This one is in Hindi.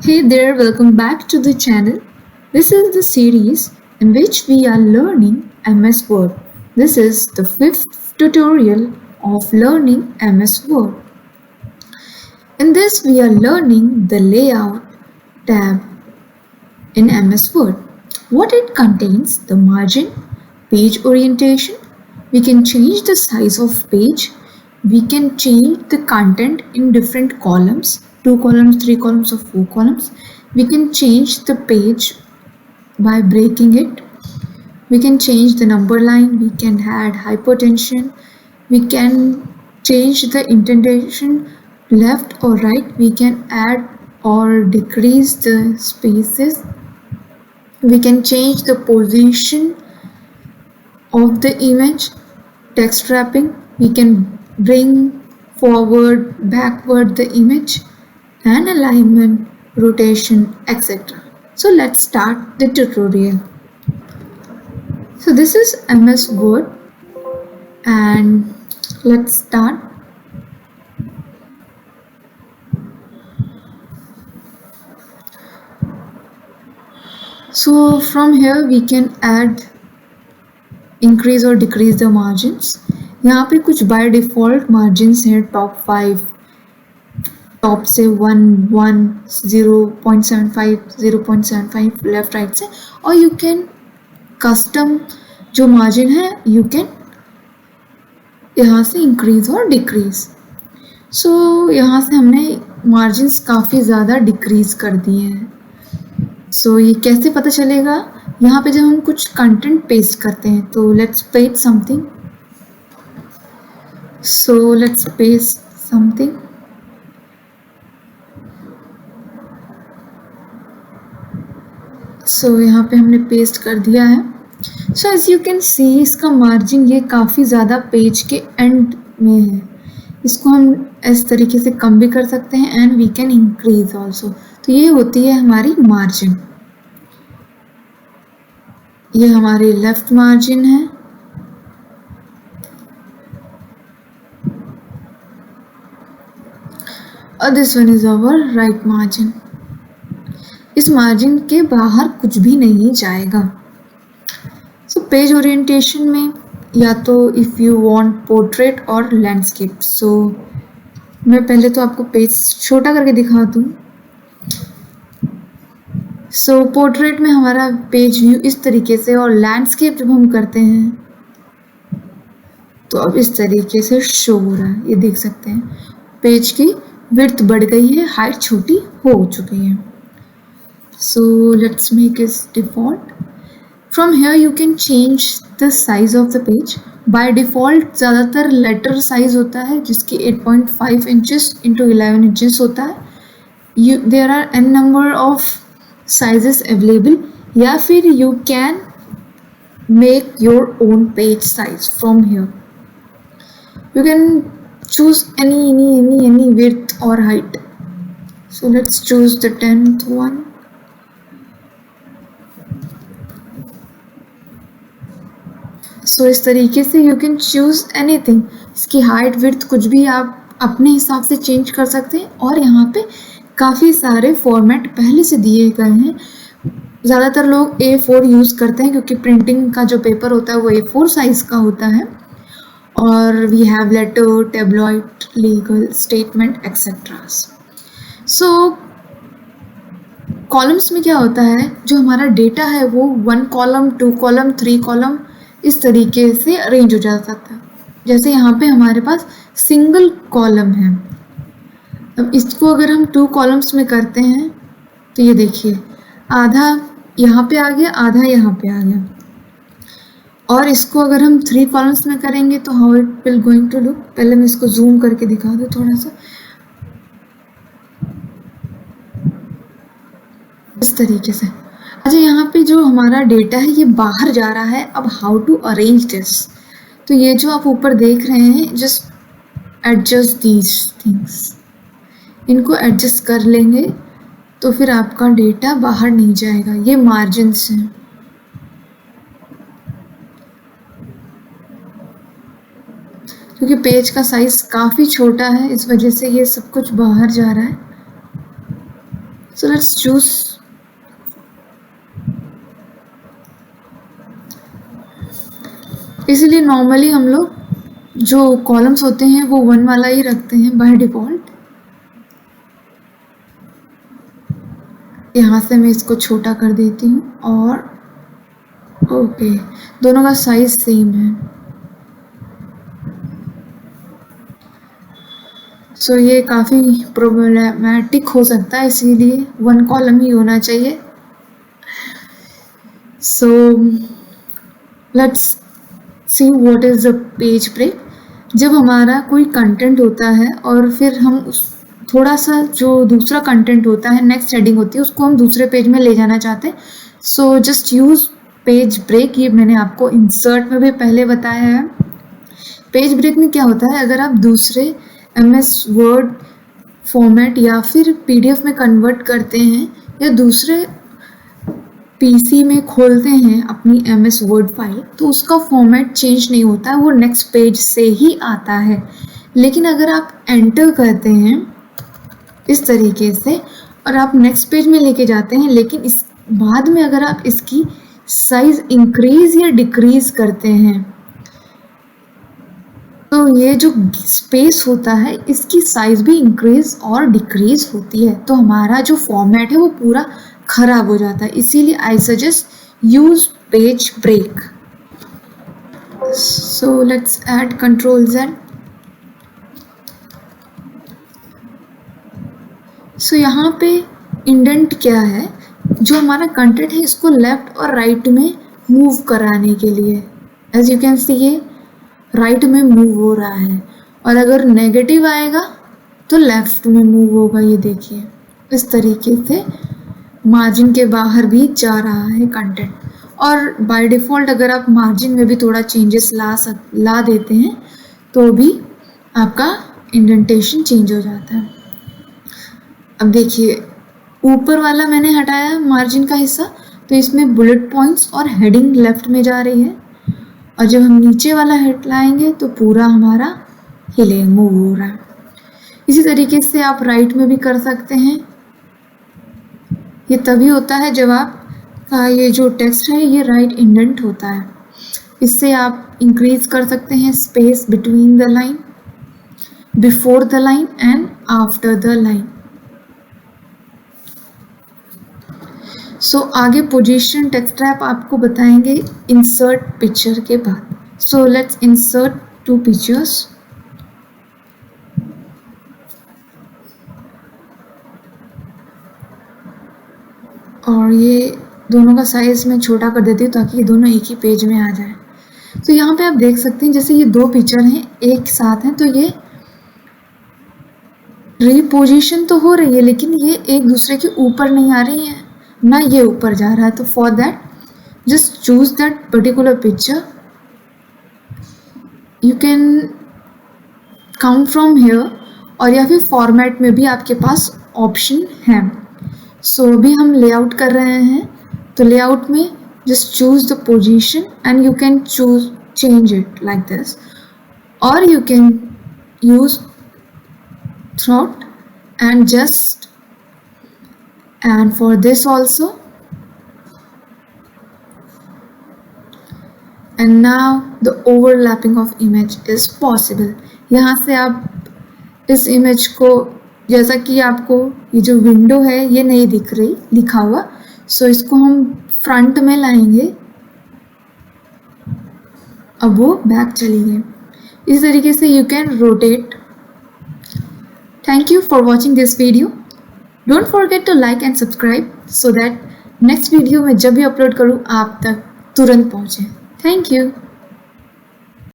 Hey there, welcome back to the channel. This is the series in which we are learning MS Word. This is the fifth tutorial of learning MS Word. In this, we are learning the layout tab in MS Word. What it contains: the margin, page orientation. We can change the size of page. We can change the content in different columns, 2 columns, 3 columns, or 4 columns. We can change the page by breaking it. We can change the number line. We can add hypertension. We can change the indentation left or right. We can add or decrease the spaces. We can change the position of the image, text wrapping. We can bring forward, backward the image, and alignment, rotation, etc. So let's start the tutorial. So this is MS Word and let's start. So from here we can add, increase or decrease the margins. यहाँ पे कुछ by default margins हैं, top 5, टॉप से 1, 1, 0.75, 0.75 लेफ्ट राइट से, और यू कैन कस्टम जो मार्जिन है यू कैन यहाँ से इंक्रीज और डिक्रीज. सो यहाँ से हमने मार्जिन्स काफ़ी ज़्यादा डिक्रीज कर दिए हैं. सो ये कैसे पता चलेगा? यहाँ पे जब हम कुछ कंटेंट पेस्ट करते हैं, तो let's paste something. So let's paste something. So यहाँ पे हमने पेस्ट कर दिया है. So as you can see इसका मार्जिन ये काफ़ी ज़्यादा पेज के एंड में है. इसको हम इस तरीके से कम भी कर सकते हैं and we can increase also. तो ये होती है हमारी मार्जिन. ये हमारी लेफ्ट मार्जिन है. और this one is our right margin. इस मार्जिन के बाहर कुछ भी नहीं जाएगा. सो पेज ओरिएंटेशन में या तो इफ़ यू वांट पोर्ट्रेट और लैंडस्केप. सो मैं पहले तो आपको पेज छोटा करके दिखा दूँ. सो पोर्ट्रेट में हमारा पेज व्यू इस तरीके से, और लैंडस्केप जब हम करते हैं तो अब इस तरीके से शो हो रहा है. ये देख सकते हैं पेज की विड्थ बढ़ गई है, हाइट छोटी हो चुकी है. So let's make it default. From here you can change the size of the page. By default ज़्यादातर letter size होता है जिसकी 8.5 inches into 11 inches होता है. There are n number of sizes available, या फिर you can make your own page size from here. You can choose any width or height. So let's choose the 10th one. सो इस तरीके से यू कैन चूज़ एनीथिंग. इसकी हाइट विड्थ कुछ भी आप अपने हिसाब से चेंज कर सकते हैं. और यहाँ पे काफ़ी सारे फॉर्मेट पहले से दिए गए हैं. ज़्यादातर लोग A4 यूज़ करते हैं क्योंकि प्रिंटिंग का जो पेपर होता है वो A4 साइज़ का होता है. और we have letter, tabloid, legal, statement etcetera. So columns में क्या होता है, जो हमारा डेटा है वो 1 कॉलम, 2 कॉलम, 3 कॉलम इस तरीके से अरेंज हो जा सकता है. जैसे यहाँ पे हमारे पास सिंगल कॉलम है. अब इसको अगर हम 2 कॉलम्स में करते हैं तो ये देखिए आधा यहाँ पे आ गया, आधा यहाँ पे आ गया. और इसको अगर हम 3 कॉलम्स में करेंगे तो how it will going to look. पहले मैं इसको जूम करके दिखा दूँ थोड़ा सा. इस तरीके से. अच्छा, यहाँ पे जो हमारा डेटा है ये बाहर जा रहा है. अब हाउ टू अरेंज दिस. तो ये जो आप ऊपर देख रहे हैं, जस्ट एडजस्ट दीज थिंग्स. इनको एडजस्ट कर लेंगे तो फिर आपका डेटा बाहर नहीं जाएगा. ये मार्जिन्स हैं. क्योंकि पेज का साइज काफ़ी छोटा है इस वजह से ये सब कुछ बाहर जा रहा है. So let's choose. इसीलिए नॉर्मली हम लोग जो कॉलम्स होते हैं वो 1 वाला ही रखते हैं बाय डिफ़ॉल्ट। यहाँ से मैं इसको छोटा कर देती हूँ और ओके, दोनों का साइज सेम है। सो ये काफ़ी प्रॉब्लमैटिक हो सकता है, इसीलिए 1 कॉलम ही होना चाहिए। So let's see what is the page break. जब हमारा कोई कंटेंट होता है और फिर हम उस थोड़ा सा जो दूसरा कंटेंट होता है, नेक्स्ट हेडिंग होती है, उसको हम दूसरे पेज में ले जाना चाहते हैं, so just use page break. ये मैंने आपको इंसर्ट में भी पहले बताया है। पेज ब्रेक में क्या होता है, अगर आप दूसरे MS वर्ड फॉर्मेट या फिर PDF में कन्वर्ट करते हैं या दूसरे PC में खोलते हैं अपनी MS वर्ड फाइल, तो उसका फॉर्मेट चेंज नहीं होता है, वो नेक्स्ट पेज से ही आता है। लेकिन अगर आप एंटर करते हैं इस तरीके से और आप नेक्स्ट पेज में लेके जाते हैं, लेकिन इस बाद में अगर आप इसकी साइज इंक्रीज या डिक्रीज करते हैं, तो ये जो स्पेस होता है इसकी साइज भी इंक्रीज और डिक्रीज होती है, तो हमारा जो फॉर्मेट है वो पूरा खराब हो जाता है। इसीलिए I suggest use page break. So let's add Ctrl+Z। So यहाँ पे इंडेंट क्या है, जो हमारा कंटेंट है इसको लेफ्ट और राइट में मूव कराने के लिए। एज यू कैन सी ये राइट में मूव हो रहा है, और अगर नेगेटिव आएगा तो लेफ्ट में मूव होगा। ये देखिए इस तरीके से मार्जिन के बाहर भी जा रहा है कंटेंट। और बाय डिफ़ॉल्ट अगर आप मार्जिन में भी थोड़ा चेंजेस ला देते हैं तो भी आपका इंडेंटेशन चेंज हो जाता है। अब देखिए ऊपर वाला मैंने हटाया मार्जिन का हिस्सा, तो इसमें बुलेट पॉइंट्स और हेडिंग लेफ्ट में जा रही है, और जब हम नीचे वाला हेड लाएंगे तो पूरा हमारा हिले मूव हो रहा है। इसी तरीके से आप राइट में भी कर सकते हैं। ये तभी होता है जब आपका ये जो टेक्स्ट है ये राइट इंडेंट होता है। इससे आप इंक्रीज कर सकते हैं space between the line, before the line and after the line. So आगे पोजीशन टेक्स्ट रैप आपको बताएंगे इंसर्ट पिक्चर के बाद। So let's insert 2 pictures. और ये दोनों का साइज मैं छोटा कर देती हूँ ताकि ये दोनों एक ही पेज में आ जाए। तो यहाँ पे आप देख सकते हैं जैसे ये 2 पिक्चर हैं एक साथ हैं, तो ये रिपोजिशन तो हो रही है लेकिन ये एक दूसरे के ऊपर नहीं आ रही है, ना ये ऊपर जा रहा है। तो for that just choose that particular picture, you can count from here, और या फिर फॉर्मेट में भी आपके पास ऑप्शन है। सो अभी हम लेआउट कर रहे हैं, तो लेआउट में just choose the position and you can choose change it like this, और you can use throat and just, and for this also, and now the overlapping of image is possible। यहाँ से आप इस इमेज को, जैसा कि आपको ये जो विंडो है ये नहीं दिख रही लिखा हुआ, सो इसको हम फ्रंट में लाएंगे। अब वो बैक चली गई। इस तरीके से you can rotate। Thank you for watching this video. Don't forget to like and subscribe so that next video में जब भी अपलोड करूँ आप तक तुरंत पहुँचे। Thank you.